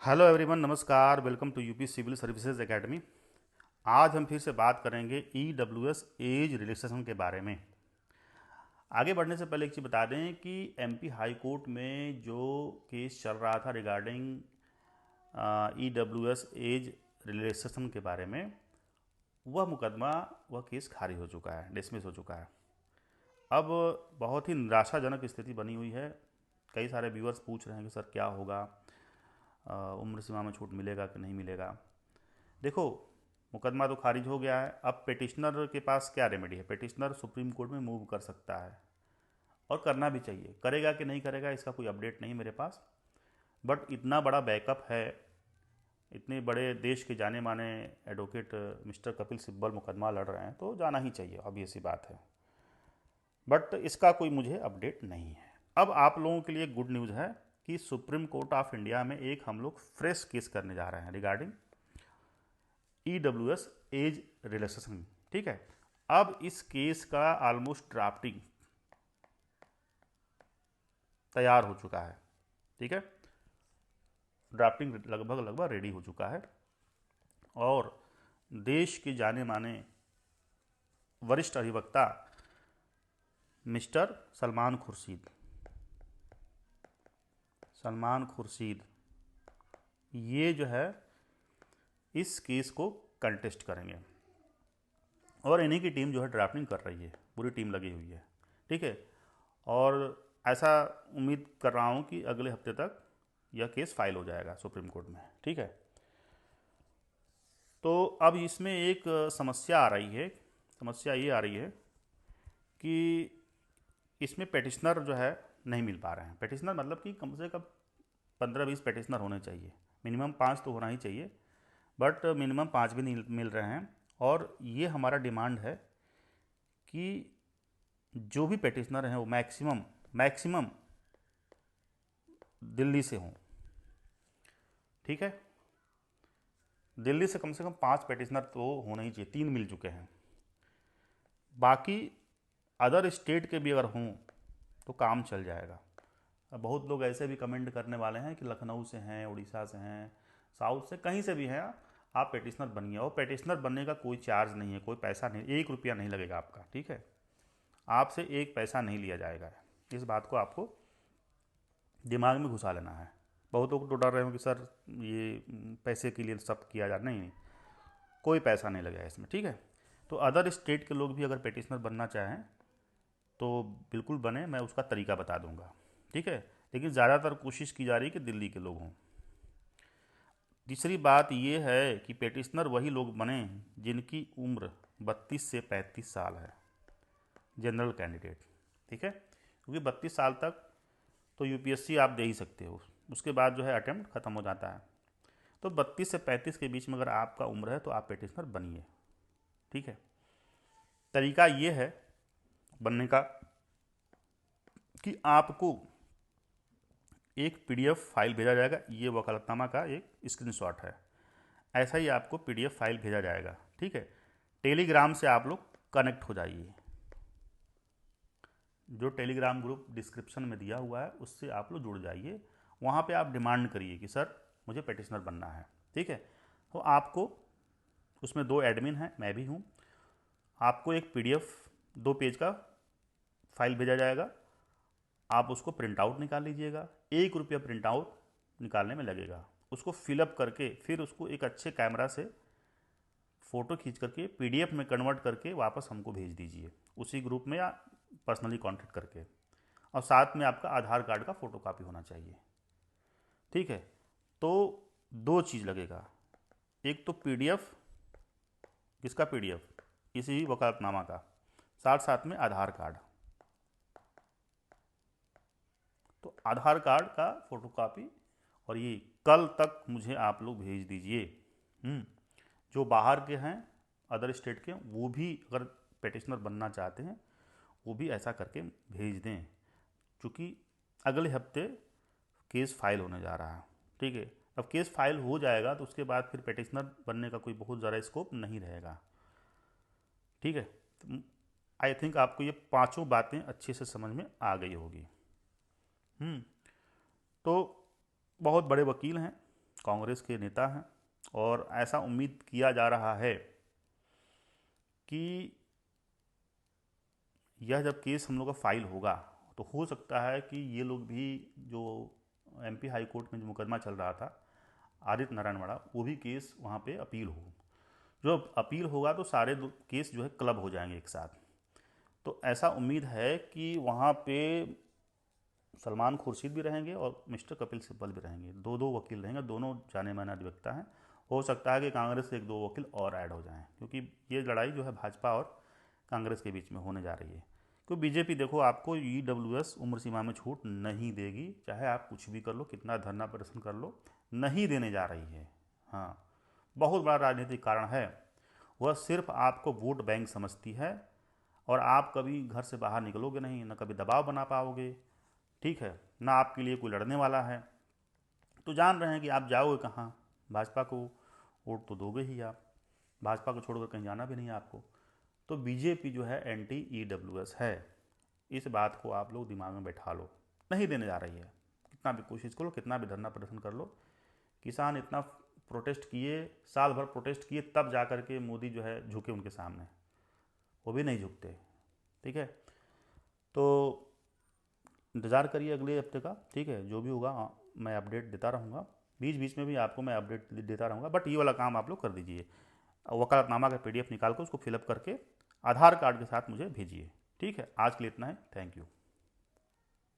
Hello everyone, नमस्कार। Welcome to UP civil services academy. आज हम फिर से बात करेंगे ईडब्ल्यूएस एज रिलैक्सेशन के बारे में। आगे बढ़ने से पहले एक चीज़ बता दें कि एमपी हाई कोर्ट में जो केस चल रहा था रिगार्डिंग ईडब्ल्यूएस एज रिलैक्सेशन के बारे में, वह मुकदमा, वह केस खारिज हो चुका है, डिसमिस हो चुका है। अब बहुत ही निराशाजनक स्थिति बनी हुई है। कई सारे व्यूअर्स पूछ रहे हैं कि सर क्या होगा, उम्र सीमा में छूट मिलेगा कि नहीं मिलेगा। देखो, मुकदमा तो खारिज हो गया है। अब पिटिशनर के पास क्या रेमेडी है? पिटिशनर सुप्रीम कोर्ट में मूव कर सकता है और करना भी चाहिए। करेगा कि नहीं करेगा इसका कोई अपडेट नहीं मेरे पास, बट इतना बड़ा बैकअप है, इतने बड़े देश के जाने माने एडवोकेट मिस्टर कपिल सिब्बल मुकदमा लड़ रहे हैं तो जाना ही चाहिए, ऑब्वियस सी बात है। बट इसका कोई मुझे अपडेट नहीं है। अब आप लोगों के लिए गुड न्यूज़ है कि सुप्रीम कोर्ट ऑफ इंडिया में एक हम लोग फ्रेश केस करने जा रहे हैं रिगार्डिंग ईडब्ल्यूएस एज रिलैक्सेशन। ठीक है। अब इस केस का ऑलमोस्ट ड्राफ्टिंग तैयार हो चुका है। ठीक है, ड्राफ्टिंग लगभग लगभग रेडी हो चुका है और देश के जाने माने वरिष्ठ अधिवक्ता मिस्टर सलमान खुर्शीद ये जो है इस केस को कंटेस्ट करेंगे और इन्हीं की टीम जो है ड्राफ्टिंग कर रही है, पूरी टीम लगी हुई है। ठीक है। और ऐसा उम्मीद कर रहा हूँ कि अगले हफ्ते तक यह केस फाइल हो जाएगा सुप्रीम कोर्ट में। ठीक है। तो अब इसमें एक समस्या आ रही है। समस्या ये आ रही है कि इसमें पेटिशनर जो है नहीं मिल पा रहे हैं। पेटिशनर मतलब कि कम से कम 15-20 पेटिशनर होने चाहिए, मिनिमम 5 तो होना ही चाहिए, बट मिनिमम 5 भी नहीं मिल रहे हैं। और ये हमारा डिमांड है कि जो भी पेटिशनर हैं वो मैक्सिमम मैक्सिमम दिल्ली से हों। ठीक है। दिल्ली से कम 5 पेटिशनर तो होने ही चाहिए। 3 मिल चुके हैं, बाकी अदर स्टेट के भी अगर हों तो काम चल जाएगा। अब बहुत लोग ऐसे भी कमेंट करने वाले हैं कि लखनऊ से हैं, उड़ीसा से हैं, साउथ से, कहीं से भी हैं, आप पेटिशनर बनिए। और पेटिशनर बनने का कोई चार्ज नहीं है, कोई पैसा नहीं, 1 रुपया नहीं लगेगा आपका। ठीक है। आपसे एक पैसा नहीं लिया जाएगा। इस बात को आपको दिमाग में घुसा लेना है। बहुत लोग तो डर रहे हो कि सर ये पैसे के लिए सब किया जा, नहीं नहीं, कोई पैसा नहीं लगेगा इसमें। ठीक है। तो अदर स्टेट के लोग भी अगर पेटिशनर बनना चाहें तो बिल्कुल बने, मैं उसका तरीका बता दूंगा। ठीक है। लेकिन ज़्यादातर कोशिश की जा रही है कि दिल्ली के लोग हों। तीसरी बात यह है कि पेटिशनर वही लोग बने जिनकी उम्र 32 से 35 साल है, जनरल कैंडिडेट। ठीक है। क्योंकि 32 साल तक तो यूपीएससी आप दे ही सकते हो, उसके बाद जो है अटेम्प्ट ख़त्म हो जाता है। तो 32 से 35 के बीच में अगर आपका उम्र है तो आप पेटिशनर बनिए। ठीक है। तरीका ये है बनने का कि आपको एक पीडीएफ फाइल भेजा जाएगा। ये वकालतनामा का एक स्क्रीनशॉट है। ऐसा ही आपको पीडीएफ फाइल भेजा जाएगा। ठीक है। टेलीग्राम से आप लोग कनेक्ट हो जाइए। जो टेलीग्राम ग्रुप डिस्क्रिप्शन में दिया हुआ है उससे आप लोग जुड़ जाइए। वहाँ पे आप डिमांड करिए कि सर मुझे पेटिशनर बनना है। ठीक है। तो आपको उसमें 2 एडमिन हैं, मैं भी हूँ। आपको एक पीडीएफ 2 पेज का फाइल भेजा जाएगा। आप उसको प्रिंट आउट निकाल लीजिएगा। 1 रुपया प्रिंट आउट निकालने में लगेगा। उसको फिलअप करके फिर उसको एक अच्छे कैमरा से फ़ोटो खींच करके पीडीएफ में कन्वर्ट करके वापस हमको भेज दीजिए, उसी ग्रुप में या पर्सनली कांटेक्ट करके। और साथ में आपका आधार कार्ड का फ़ोटो कापी होना चाहिए। ठीक है। तो 2 चीज़ लगेगा, एक तो पीडीएफ, किसका पीडीएफ, इसी वकालतनामा का, साथ साथ में आधार कार्ड। तो आधार कार्ड का फोटोकॉपी और ये कल तक मुझे आप लोग भेज दीजिए। जो बाहर के हैं, अदर स्टेट के, वो भी अगर पेटिशनर बनना चाहते हैं वो भी ऐसा करके भेज दें, क्योंकि अगले हफ्ते केस फाइल होने जा रहा है। ठीक है। अब केस फाइल हो जाएगा तो उसके बाद फिर पेटिशनर बनने का कोई बहुत ज़्यादा स्कोप नहीं रहेगा। ठीक है। आई थिंक आपको ये पांचों बातें अच्छे से समझ में आ गई होगी। तो बहुत बड़े वकील हैं, कांग्रेस के नेता हैं और ऐसा उम्मीद किया जा रहा है कि यह जब केस हम लोग का फाइल होगा तो हो सकता है कि ये लोग भी, जो एमपी हाई कोर्ट में जो मुकदमा चल रहा था आदित्य नारायण वाला, वो भी केस वहाँ पे अपील हो। जो अपील होगा तो सारे केस जो है क्लब हो जाएंगे एक साथ। तो ऐसा उम्मीद है कि वहाँ पे सलमान खुर्शीद भी रहेंगे और मिस्टर कपिल सिब्बल भी रहेंगे, दो दो वकील रहेंगे, दोनों जाने माने अधिवक्ता हैं। हो सकता है कि कांग्रेस से एक दो वकील और ऐड हो जाएं, क्योंकि ये लड़ाई जो है भाजपा और कांग्रेस के बीच में होने जा रही है। क्योंकि बीजेपी देखो आपको ईडब्ल्यूएस उम्र सीमा में छूट नहीं देगी, चाहे आप कुछ भी कर लो, कितना धरना प्रदर्शन कर लो, नहीं देने जा रही है। हाँ, बहुत बड़ा राजनीतिक कारण है। वह सिर्फ आपको वोट बैंक समझती है और आप कभी घर से बाहर निकलोगे नहीं, ना कभी दबाव बना पाओगे, ठीक है, ना आपके लिए कोई लड़ने वाला है। तो जान रहे हैं कि आप जाओगे कहाँ, भाजपा को वोट तो दोगे ही आप, भाजपा को छोड़कर कहीं जाना भी नहीं है आपको। तो बीजेपी जो है एंटी ईडब्ल्यूएस है, इस बात को आप लोग दिमाग में बैठा लो, नहीं देने जा रही है। कितना भी कोशिश करो, कितना भी धरना प्रदर्शन कर लो, किसान इतना प्रोटेस्ट किए, साल भर प्रोटेस्ट किए, तब जा कर के मोदी जो है झुके उनके सामने, वो भी नहीं झुकते। ठीक है, तो इंतज़ार करिए अगले हफ्ते का, ठीक है, जो भी होगा मैं अपडेट देता रहूँगा, बीच बीच में भी आपको मैं अपडेट देता रहूँगा। बट ये वाला काम आप लोग कर दीजिए, वकालतनामा का पीडीएफ निकाल कर उसको फिलअप करके आधार कार्ड के साथ मुझे भेजिए। ठीक है, आज के लिए इतना है, थैंक यू।